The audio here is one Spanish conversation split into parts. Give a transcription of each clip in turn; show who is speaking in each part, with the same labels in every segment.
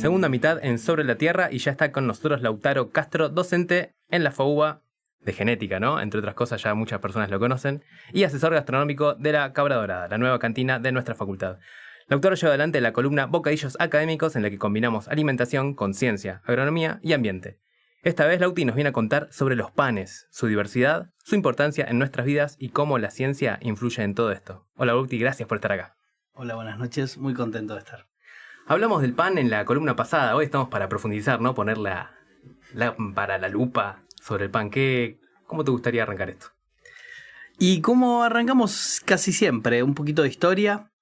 Speaker 1: segunda mitad en Sobre la Tierra, y ya está con nosotros Lautaro Castro, docente en la FAUBA de genética, ¿no? Entre otras cosas, ya muchas personas lo conocen, y asesor gastronómico de la Cabra Dorada, la nueva cantina de nuestra facultad. Lautaro lleva adelante la columna Bocadillos Académicos, en la que combinamos alimentación con ciencia, agronomía y ambiente. Esta vez Lauti nos viene a contar sobre los panes, su diversidad, su importancia en nuestras vidas y cómo la ciencia influye en todo esto. Hola Lauti, gracias por estar acá.
Speaker 2: Hola, buenas noches, muy contento de estar.
Speaker 1: Hablamos del pan en la columna pasada, hoy estamos para profundizar, ¿no? Poner la lupa sobre el pan. ¿Cómo te gustaría arrancar esto?
Speaker 2: Y como arrancamos casi siempre, un poquito de historia.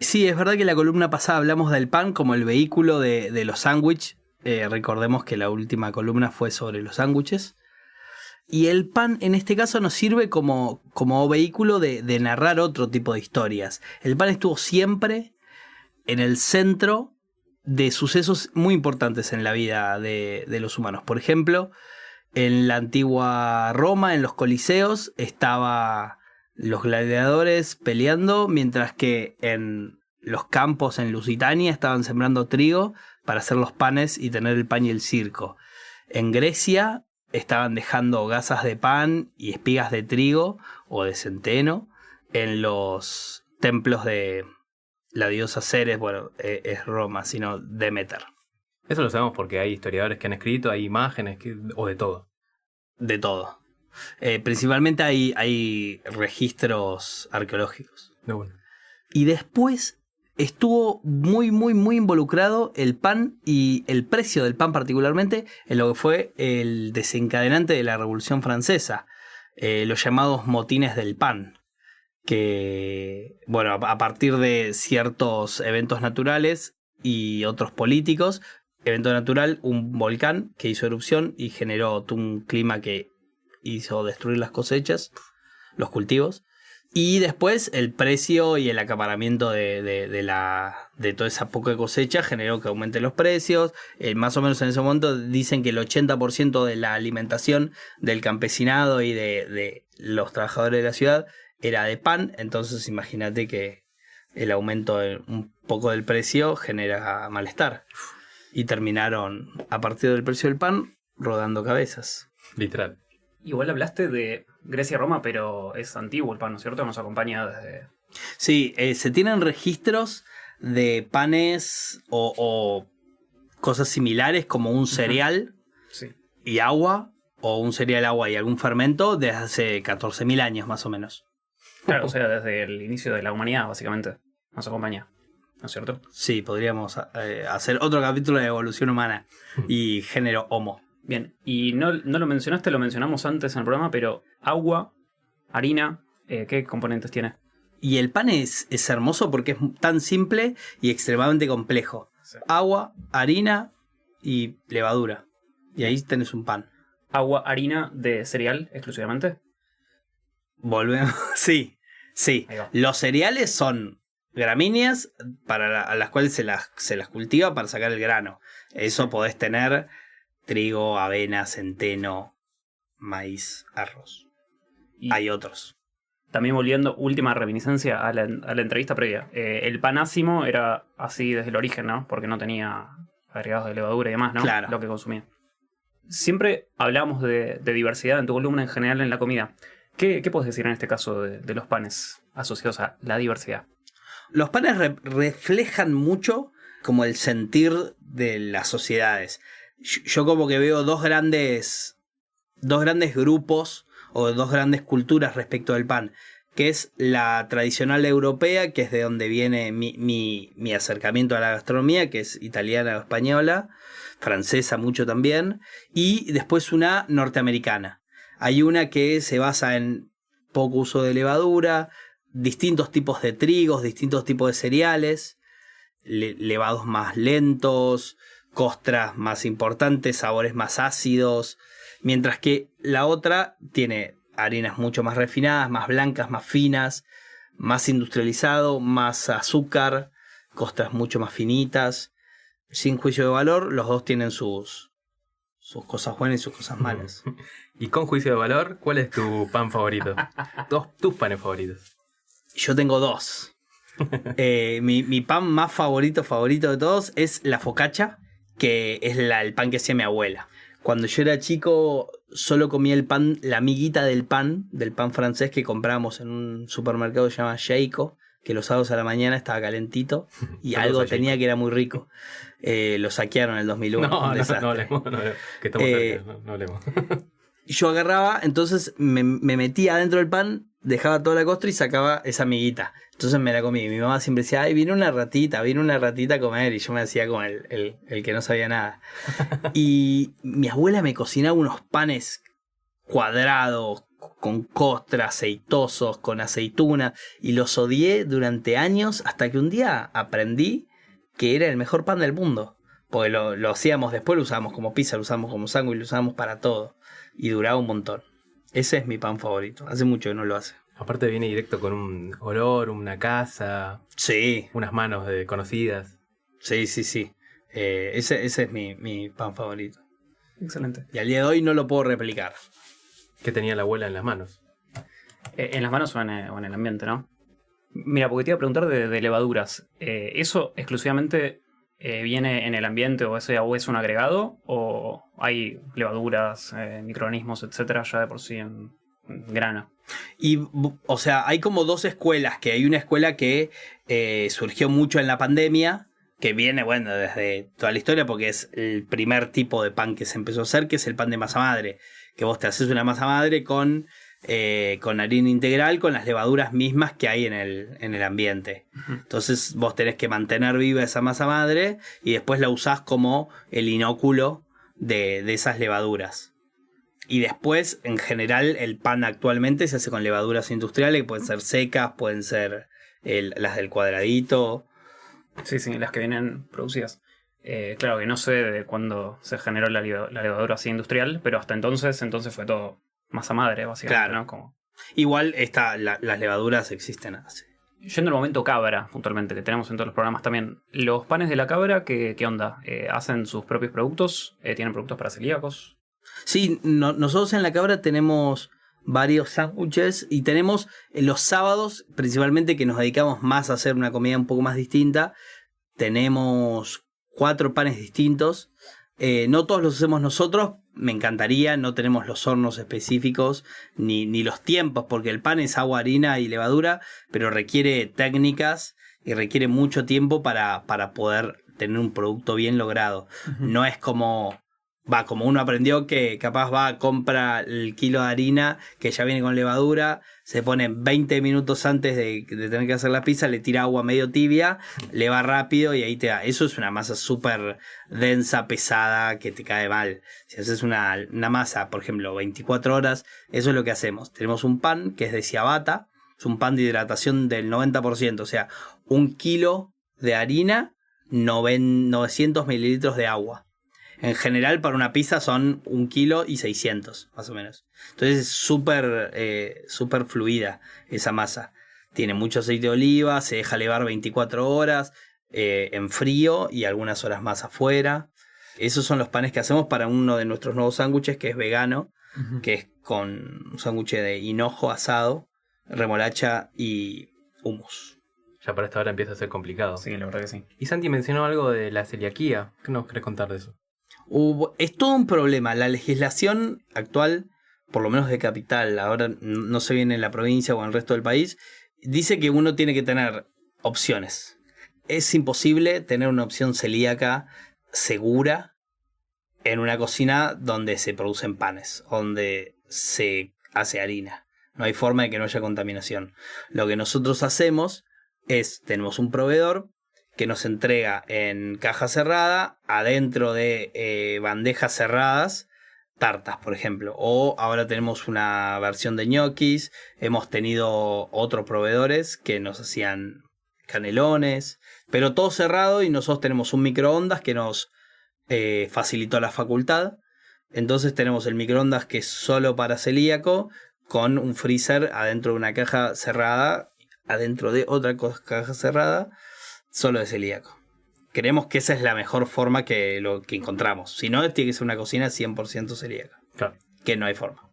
Speaker 2: Sí, es verdad que en la columna pasada hablamos del pan como el vehículo de los sándwiches. Recordemos que la última columna fue sobre los sándwiches. Y el pan en este caso nos sirve como vehículo de narrar otro tipo de historias. El pan estuvo siempre en el centro de sucesos muy importantes en la vida de los humanos. Por ejemplo, en la antigua Roma, en los coliseos, estaban los gladiadores peleando, mientras que en los campos en Lusitania estaban sembrando trigo para hacer los panes y tener el pan y el circo. En Grecia estaban dejando gasas de pan y espigas de trigo o de centeno en los templos de la diosa Ceres, es Roma, sino Demeter.
Speaker 1: Eso lo sabemos porque hay historiadores que han escrito, hay imágenes, o de todo.
Speaker 2: De todo. Principalmente hay registros arqueológicos.
Speaker 1: Bueno.
Speaker 2: Y después estuvo muy involucrado el pan y el precio del pan particularmente en lo que fue el desencadenante de la Revolución Francesa, los llamados motines del pan, que, bueno, a partir de ciertos eventos naturales y otros políticos. Evento natural, un volcán que hizo erupción y generó un clima que hizo destruir las cosechas, los cultivos. Y después el precio y el acaparamiento de toda esa poca cosecha generó que aumenten los precios. Más o menos en ese momento dicen que el 80% de la alimentación del campesinado y de los trabajadores de la ciudad era de pan. Entonces imagínate que el aumento un poco del precio genera malestar. Y terminaron, a partir del precio del pan, rodando cabezas.
Speaker 1: Literal.
Speaker 3: Igual hablaste de Grecia y Roma, pero es antiguo el pan, ¿no es cierto? Nos acompaña desde...
Speaker 2: Sí, se tienen registros de panes o cosas similares como un cereal
Speaker 3: Sí.
Speaker 2: y agua, o un cereal, agua y algún fermento desde hace 14.000 años más o menos.
Speaker 3: Claro, o sea, desde el inicio de la humanidad, básicamente, nos acompaña, ¿no es cierto?
Speaker 2: Sí, podríamos hacer otro capítulo de evolución humana y género Homo.
Speaker 3: Bien, y no lo mencionaste, lo mencionamos antes en el programa, pero agua, harina, ¿qué componentes tiene?
Speaker 2: Y el pan es hermoso porque es tan simple y extremadamente complejo.
Speaker 3: Sí.
Speaker 2: Agua, harina y levadura. Y ahí tenés un pan.
Speaker 3: ¿Agua, harina de cereal exclusivamente?
Speaker 2: Volvemos. Sí.
Speaker 3: Ahí va.
Speaker 2: Los cereales son gramíneas a las cuales se las cultiva para sacar el grano. Eso podés tener trigo, avena, centeno, maíz, arroz.
Speaker 3: Y
Speaker 2: hay otros.
Speaker 3: también volviendo, última reminiscencia a la entrevista previa. El pan ácimo era así desde el origen, ¿no? Porque no tenía agregados de levadura y demás, ¿no?
Speaker 2: Claro.
Speaker 3: Lo que consumía. Siempre hablamos de diversidad en tu columna en general en la comida. ¿Qué puedes decir en este caso de los panes asociados a la diversidad?
Speaker 2: Los panes reflejan mucho como el sentir de las sociedades. Yo como que veo dos grandes grupos o dos grandes culturas respecto del pan, que es la tradicional europea, que es de donde viene mi acercamiento a la gastronomía, que es italiana o española, francesa mucho también, y después una norteamericana. Hay una que se basa en poco uso de levadura, distintos tipos de trigos, distintos tipos de cereales, levados más lentos, costras más importantes, sabores más ácidos, mientras que la otra tiene harinas mucho más refinadas, más blancas, más finas, más industrializado, más azúcar, costras mucho más finitas. Sin juicio de valor, los dos tienen sus cosas buenas y sus cosas malas.
Speaker 1: Y con juicio de valor, ¿cuál es tu pan favorito? Tus panes favoritos.
Speaker 2: Yo tengo dos. Mi pan más favorito de todos es la focaccia, que es el pan que hacía mi abuela. Cuando yo era chico solo comía el pan, la miguita del pan francés que comprábamos en un supermercado que se llama Jayco, que los sábados a la mañana estaba calentito y algo tenía que era muy rico. Lo saquearon en el 2001.
Speaker 1: No hablemos, que estamos cerca, no hablemos.
Speaker 2: Yo agarraba, entonces me metía adentro del pan, dejaba toda la costra y sacaba esa miguita. Entonces me la comí. Mi mamá siempre decía, ay, viene una ratita a comer. Y yo me hacía como el que no sabía nada. Y mi abuela me cocinaba unos panes cuadrados, con costra, aceitosos, con aceituna. Y los odié durante años hasta que un día aprendí que era el mejor pan del mundo. Porque lo hacíamos después, lo usábamos como pizza, lo usábamos como sándwich, lo usábamos para todo. Y duraba un montón. Ese es mi pan favorito. Hace mucho que no lo hace.
Speaker 1: Aparte viene directo con un olor, una casa.
Speaker 2: Sí.
Speaker 1: Unas manos conocidas.
Speaker 2: Sí. Ese es mi pan favorito.
Speaker 3: Excelente.
Speaker 2: Y al día de hoy no lo puedo replicar.
Speaker 1: ¿Qué tenía la abuela en las manos?
Speaker 3: En las manos o en el ambiente, ¿no? Mira, porque te iba a preguntar de levaduras. ¿Eso exclusivamente viene en el ambiente o es un agregado? ¿O hay levaduras, microorganismos, etcétera, ya de por sí en grano?
Speaker 2: Y, o sea, hay como dos escuelas. Que hay una escuela que surgió mucho en la pandemia, que viene, bueno, desde toda la historia, porque es el primer tipo de pan que se empezó a hacer, que es el pan de masa madre. Que vos te haces una masa madre con harina integral, con las levaduras mismas que hay en el ambiente. Uh-huh. Entonces vos tenés que mantener viva esa masa madre y después la usás como el inóculo de esas levaduras. Y después, en general, el pan actualmente se hace con levaduras industriales, que pueden ser secas, pueden ser las del cuadradito.
Speaker 3: Sí, las que vienen producidas. Claro que no sé de cuándo se generó la levadura así industrial, pero hasta entonces fue todo masa madre, básicamente.
Speaker 2: Claro.
Speaker 3: ¿No? Como...
Speaker 2: Igual las levaduras existen así.
Speaker 3: Yendo al momento cabra, puntualmente, que tenemos en todos los programas también. ¿Los panes de la cabra, qué onda? ¿Hacen sus propios productos? ¿Tienen productos para celíacos?
Speaker 2: Sí, nosotros en la cabra tenemos varios sándwiches y tenemos los sábados, principalmente, que nos dedicamos más a hacer una comida un poco más distinta. Tenemos 4 panes distintos. No todos los hacemos nosotros, me encantaría, no tenemos los hornos específicos ni los tiempos, porque el pan es agua, harina y levadura, pero requiere técnicas y requiere mucho tiempo para poder tener un producto bien logrado. Uh-huh. No es como uno aprendió que capaz compra el kilo de harina que ya viene con levadura, se pone 20 minutos antes de tener que hacer la pizza, le tira agua medio tibia, le va rápido y ahí te da. Eso es una masa súper densa, pesada, que te cae mal. Si haces una masa, por ejemplo, 24 horas, eso es lo que hacemos. Tenemos un pan que es de ciabatta, es un pan de hidratación del 90%, o sea, 1 kilo de harina, 900 mililitros de agua. En general, para una pizza son 1 kilo y 600, más o menos. Entonces es súper fluida esa masa. Tiene mucho aceite de oliva, se deja levar 24 horas en frío y algunas horas más afuera. Esos son los panes que hacemos para uno de nuestros nuevos sándwiches, que es vegano, uh-huh. Que es con un sándwich de hinojo asado, remolacha y hummus.
Speaker 1: Ya para esta hora empieza a ser complicado.
Speaker 3: Sí, la verdad que sí.
Speaker 1: Y Santi mencionó algo de la celiaquía. ¿Qué nos querés contar de eso?
Speaker 2: Es todo un problema. La legislación actual, por lo menos de capital, ahora no sé bien en la provincia o en el resto del país, dice que uno tiene que tener opciones. Es imposible tener una opción celíaca segura en una cocina donde se producen panes, donde se hace harina. No hay forma de que no haya contaminación. Lo que nosotros hacemos es, tenemos un proveedor que nos entrega en caja cerrada, adentro de bandejas cerradas, tartas, por ejemplo. O ahora tenemos una versión de ñoquis. Hemos tenido otros proveedores que nos hacían canelones, pero todo cerrado, y nosotros tenemos un microondas que nos facilitó la facultad. Entonces tenemos el microondas que es solo para celíaco, con un freezer adentro de una caja cerrada, adentro de otra caja cerrada, solo de celíaco. Creemos que esa es la mejor forma que lo que encontramos. Si no, tiene que ser una cocina 100% celíaca.
Speaker 1: Claro.
Speaker 2: Que no hay forma.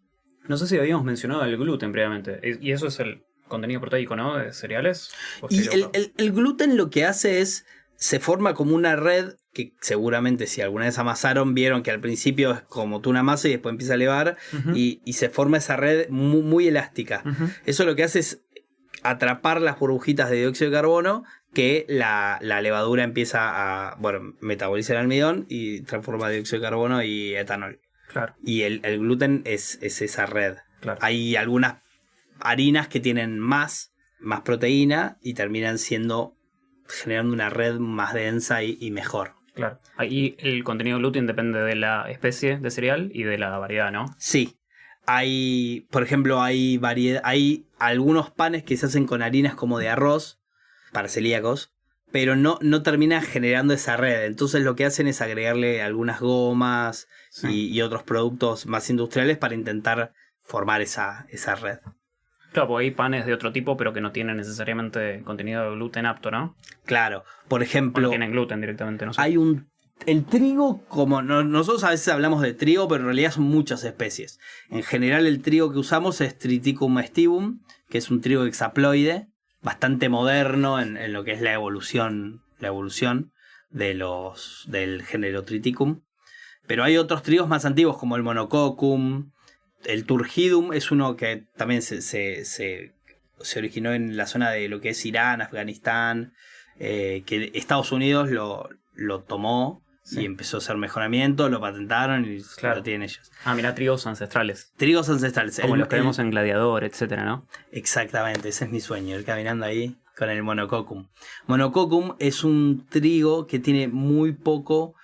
Speaker 3: No sé si habíamos mencionado el gluten previamente. Y eso es el contenido proteico, ¿no? De cereales.
Speaker 2: Y el gluten lo que hace es, se forma como una red que seguramente si alguna vez amasaron, vieron que al principio es como tú una masa y después empieza a elevar y se forma esa red muy, muy elástica. Eso lo que hace es atrapar las burbujitas de dióxido de carbono que la levadura empieza a, metaboliza el almidón y transforma dióxido de carbono y etanol.
Speaker 3: Claro.
Speaker 2: Y el gluten es esa red.
Speaker 3: Claro.
Speaker 2: Hay algunas harinas que tienen más proteína y terminan generando una red más densa y mejor.
Speaker 3: Claro. Ahí el contenido de gluten depende de la especie de cereal y de la variedad, ¿no?
Speaker 2: Sí. Por ejemplo, hay algunos panes que se hacen con harinas como de arroz para celíacos, pero no terminan generando esa red. Entonces lo que hacen es agregarle algunas gomas y otros productos más industriales para intentar formar esa red.
Speaker 3: Claro, porque hay panes de otro tipo, pero que no tienen necesariamente contenido de gluten apto, ¿no?
Speaker 2: Claro, por ejemplo...
Speaker 3: O no tienen gluten directamente, no sé.
Speaker 2: El trigo, como nosotros a veces hablamos de trigo, pero en realidad son muchas especies. En general el trigo que usamos es Triticum aestivum, que es un trigo hexaploide, bastante moderno en lo que es la evolución del género Triticum. Pero hay otros trigos más antiguos como el Monococcum. El Turgidum es uno que también se originó en la zona de lo que es Irán, Afganistán, que Estados Unidos lo tomó y empezó a hacer mejoramiento, lo patentaron y lo tienen ellos.
Speaker 3: Mirá, trigos ancestrales.
Speaker 2: Trigos ancestrales.
Speaker 3: Como los que vemos en Gladiador, etcétera, ¿no?
Speaker 2: Exactamente, ese es mi sueño, ir caminando ahí con el Monococcum. Monococcum es un trigo que tiene muy pocos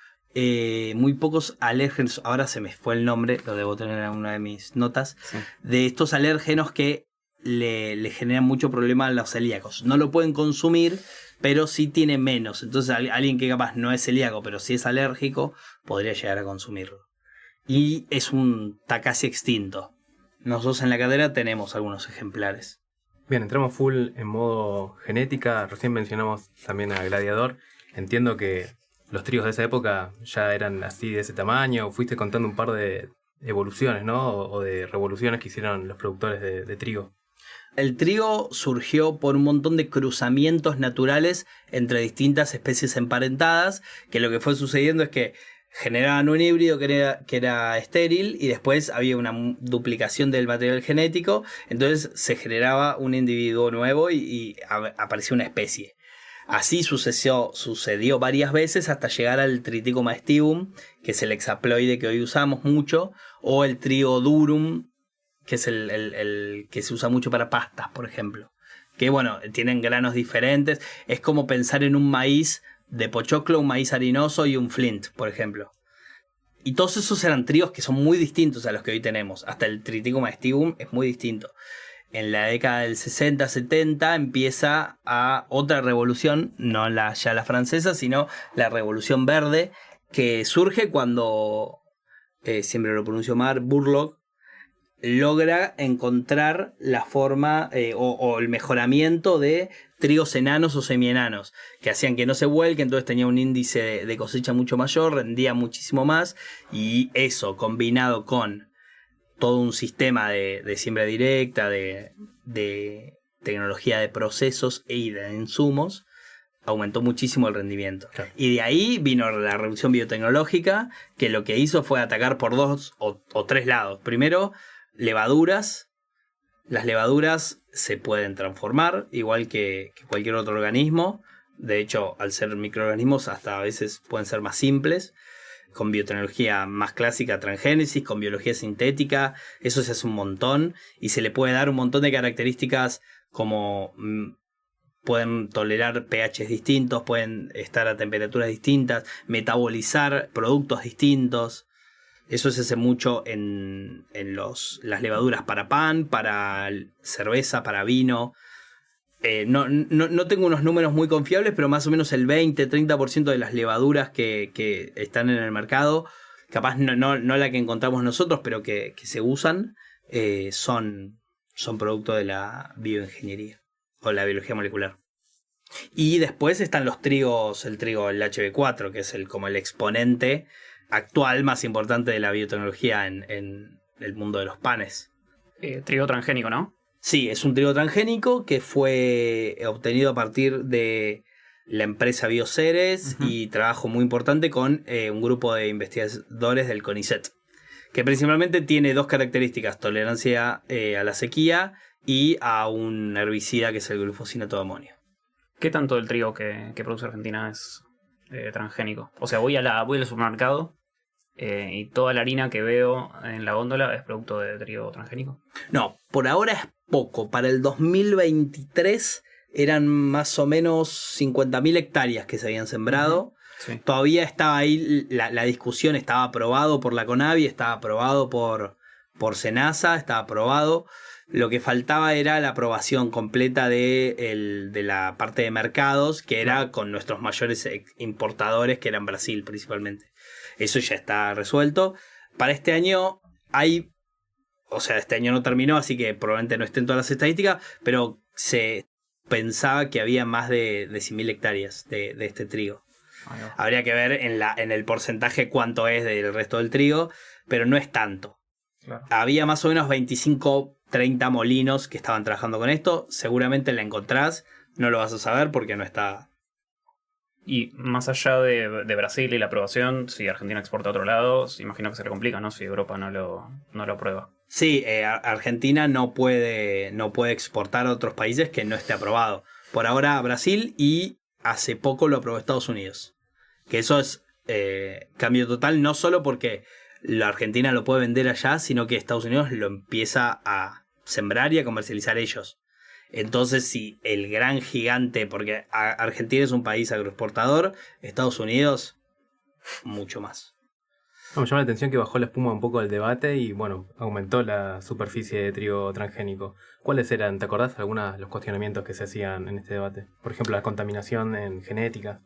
Speaker 2: alérgenos. Ahora se me fue el nombre, lo debo tener en una de mis notas. Sí. De estos alérgenos que le generan mucho problema a los celíacos. No lo pueden consumir, pero sí tiene menos. Entonces alguien que capaz no es celíaco, pero sí es alérgico, podría llegar a consumirlo. Y está casi extinto. Nosotros en la cátedra tenemos algunos ejemplares.
Speaker 1: Bien, entramos full en modo genética. Recién mencionamos también a Gladiador. Entiendo que los trigos de esa época ya eran así de ese tamaño. Fuiste contando un par de evoluciones, ¿no? O de revoluciones que hicieron los productores de trigo.
Speaker 2: El trigo surgió por un montón de cruzamientos naturales entre distintas especies emparentadas, que lo que fue sucediendo es que generaban un híbrido que era estéril y después había una duplicación del material genético, entonces se generaba un individuo nuevo y apareció una especie. Así sucedió varias veces hasta llegar al Triticum aestivum, que es el hexaploide que hoy usamos mucho, o el trigo durum, que es el que se usa mucho para pastas, por ejemplo. Que tienen granos diferentes. Es como pensar en un maíz de pochoclo, un maíz harinoso y un flint, por ejemplo. Y todos esos eran trigos que son muy distintos a los que hoy tenemos. Hasta el Triticum aestivum es muy distinto. En la década del 60-70 empieza otra revolución, no ya la francesa, sino la revolución verde, que surge cuando, siempre lo pronuncio mal, Burlock logra encontrar la forma o el mejoramiento de trigos enanos o semienanos, que hacían que no se vuelque, entonces tenía un índice de cosecha mucho mayor, rendía muchísimo más, y eso combinado con todo un sistema de siembra directa, de tecnología de procesos y de insumos, aumentó muchísimo el rendimiento. Claro. Y de ahí vino la revolución biotecnológica, que lo que hizo fue atacar por 2 o 3 lados. Primero, levaduras. Las levaduras se pueden transformar, igual que cualquier otro organismo. De hecho, al ser microorganismos, hasta a veces pueden ser más simples. Con biotecnología más clásica, transgénesis, con biología sintética, eso se hace un montón y se le puede dar un montón de características como pueden tolerar pHs distintos, pueden estar a temperaturas distintas, metabolizar productos distintos. Eso se hace mucho en las levaduras para pan, para cerveza, para vino. No tengo unos números muy confiables, pero más o menos el 20-30% de las levaduras que están en el mercado, capaz no la que encontramos nosotros, pero que se usan, son producto de la bioingeniería o la biología molecular. Y después están los trigos, el HB4, que es como el exponente actual más importante de la biotecnología en el mundo de los panes.
Speaker 3: Trigo transgénico, ¿no?
Speaker 2: Sí, es un trigo transgénico que fue obtenido a partir de la empresa Bioceres y trabajo muy importante con un grupo de investigadores del CONICET, que principalmente tiene dos características: tolerancia a la sequía y a un herbicida que es el glufosinato de amonio.
Speaker 3: ¿Qué tanto del trigo que produce Argentina es transgénico? O sea, voy al supermercado y toda la harina que veo en la góndola es producto de trigo transgénico.
Speaker 2: No, por ahora es poco. Para el 2023 eran más o menos 50.000 hectáreas que se habían sembrado.
Speaker 3: Sí.
Speaker 2: Todavía estaba ahí la discusión, estaba aprobado por la CONAVI, estaba aprobado por SENASA, estaba aprobado. Lo que faltaba era la aprobación completa de la parte de mercados, que era con nuestros mayores importadores, que eran Brasil principalmente. Eso ya está resuelto. Para este año este año no terminó, así que probablemente no estén todas las estadísticas, pero se pensaba que había más de 100.000 hectáreas de este trigo. Habría que ver en el porcentaje cuánto es del resto del trigo, pero no es tanto.
Speaker 3: Claro.
Speaker 2: Había más o menos 25-30 molinos que estaban trabajando con esto. Seguramente la encontrás, no lo vas a saber porque no está.
Speaker 3: Y más allá de Brasil y la aprobación, si Argentina exporta a otro lado, imagino que se le complica, ¿no? Si Europa no lo aprueba.
Speaker 2: Sí, Argentina no puede exportar a otros países que no esté aprobado. Por ahora Brasil, y hace poco lo aprobó Estados Unidos. Que eso es cambio total, no solo porque la Argentina lo puede vender allá, sino que Estados Unidos lo empieza a sembrar y a comercializar ellos. Entonces, si el gran gigante, porque Argentina es un país agroexportador, Estados Unidos mucho más.
Speaker 1: Me llama la atención que bajó la espuma un poco del debate y, bueno, aumentó la superficie de trigo transgénico. ¿Cuáles eran, te acordás, algunos de los cuestionamientos que se hacían en este debate? Por ejemplo, la contaminación en genética.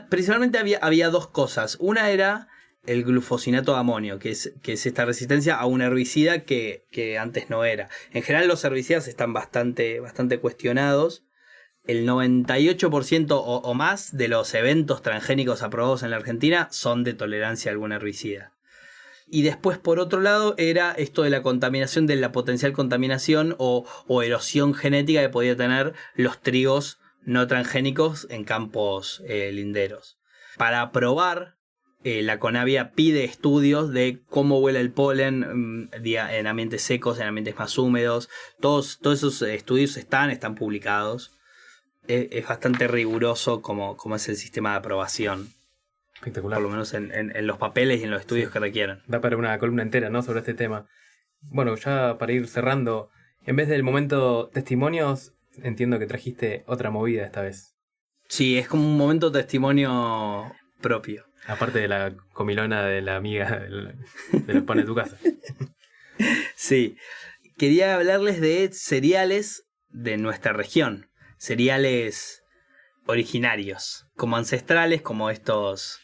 Speaker 2: Principalmente había dos cosas. Una era el glufosinato de amonio, que es esta resistencia a un herbicida que antes no era. En general los herbicidas están bastante cuestionados. El 98% o más de los eventos transgénicos aprobados en la Argentina son de tolerancia a algún herbicida. Y después, por otro lado, era esto de la contaminación, de la potencial contaminación o erosión genética que podía tener los trigos no transgénicos en campos linderos. Para aprobar, la CONAVIA pide estudios de cómo vuela el polen en ambientes secos, en ambientes más húmedos. Todos esos estudios están publicados. Es bastante riguroso como es el sistema de aprobación.
Speaker 1: Espectacular.
Speaker 2: Por lo menos en los papeles y en los estudios que requieran.
Speaker 1: Da para una columna entera, ¿no?, sobre este tema. Bueno, ya para ir cerrando, en vez del momento testimonios, entiendo que trajiste otra movida esta vez.
Speaker 2: Sí, es como un momento testimonio propio.
Speaker 1: Aparte de la comilona de la amiga de los pan de tu casa.
Speaker 2: Sí, quería hablarles de cereales de nuestra región. Cereales originarios, como ancestrales, como estos,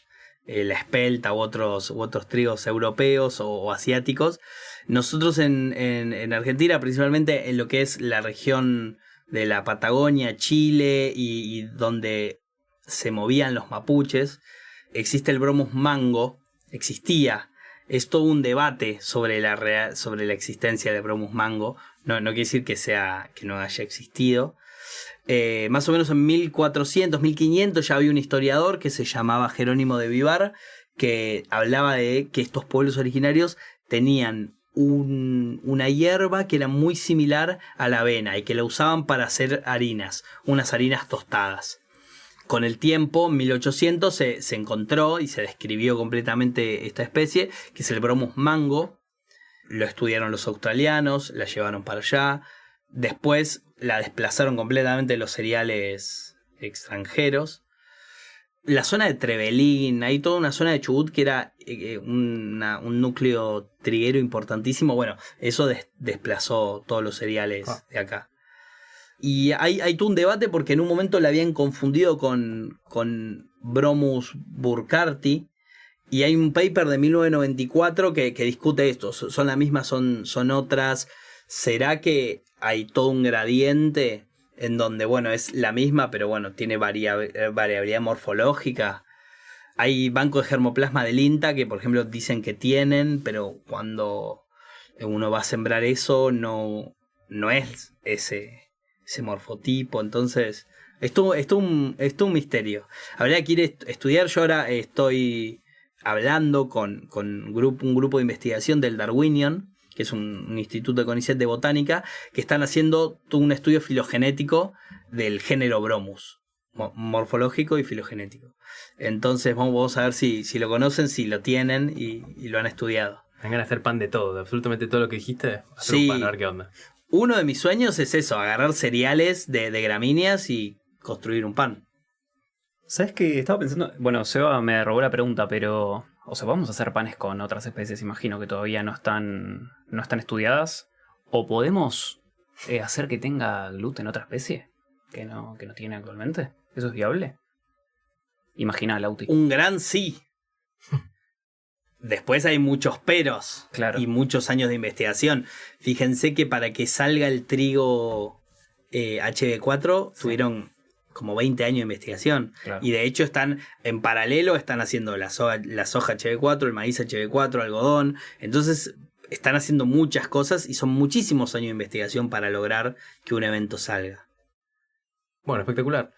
Speaker 2: la espelta u otros trigos europeos o asiáticos. Nosotros en Argentina, principalmente en lo que es la región de la Patagonia, Chile y donde se movían los mapuches, existe el bromus mango, existía. Es todo un debate sobre la existencia del bromus mango. No quiere decir que no haya existido. Más o menos en 1400, 1500 ya había un historiador que se llamaba Jerónimo de Vivar, que hablaba de que estos pueblos originarios tenían una hierba que era muy similar a la avena y que la usaban para hacer harinas, unas harinas tostadas. Con el tiempo, en 1800, se encontró y se describió completamente esta especie, que es el bromus mango. Lo estudiaron los australianos, la llevaron para allá. Después la desplazaron completamente los cereales extranjeros. La zona de Trevelin, hay toda una zona de Chubut que era un núcleo triguero importantísimo. Bueno, eso desplazó todos los cereales de acá. Y hay todo un debate porque en un momento la habían confundido con Bromus burkharti. Y hay un paper de 1994 que discute esto. Son las mismas, son otras. ¿Será que hay todo un gradiente en donde, bueno, es la misma, pero bueno, tiene variabilidad morfológica? Hay bancos de germoplasma del INTA que, por ejemplo, dicen que tienen, pero cuando uno va a sembrar eso, no es ese morfotipo. Entonces Es todo un misterio. Habría que ir a estudiar. Yo ahora estoy hablando con un grupo de investigación del Darwinian, que es un instituto de CONICET de botánica, que están haciendo todo un estudio filogenético del género Bromus, morfológico y filogenético. Entonces vamos a ver si lo conocen, si lo tienen y lo han estudiado.
Speaker 1: Van a hacer pan de todo, de absolutamente todo lo que dijiste. Hacer
Speaker 2: Sí.
Speaker 1: un pan, a ver qué onda.
Speaker 2: Uno de mis sueños es eso, agarrar cereales de gramíneas y construir un pan.
Speaker 3: ¿Sabes qué? Estaba pensando. Bueno, Seba me robó la pregunta, pero. O sea, vamos a hacer panes con otras especies, imagino que todavía no están estudiadas. ¿O podemos hacer que tenga gluten otra especie que no tiene actualmente? ¿Eso es viable? Imagina, Lauti.
Speaker 2: Un gran sí. Después hay muchos peros,
Speaker 3: Claro.
Speaker 2: Y muchos años de investigación. Fíjense que para que salga el trigo HB4 tuvieron como 20 años de investigación.
Speaker 3: Claro.
Speaker 2: Y de hecho están en paralelo, están haciendo la soja HB4, el maíz HB4, algodón. Entonces están haciendo muchas cosas y son muchísimos años de investigación para lograr que un evento salga.
Speaker 1: Bueno, espectacular.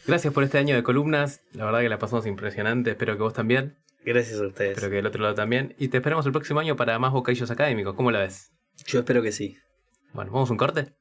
Speaker 1: Gracias por este año de columnas. La verdad que la pasamos impresionante. Espero que vos también.
Speaker 2: Gracias a ustedes.
Speaker 1: Espero que del otro lado también. Y te esperamos el próximo año para más bocadillos académicos. ¿Cómo la ves?
Speaker 2: Yo espero que sí.
Speaker 1: Bueno, ¿vamos a un corte?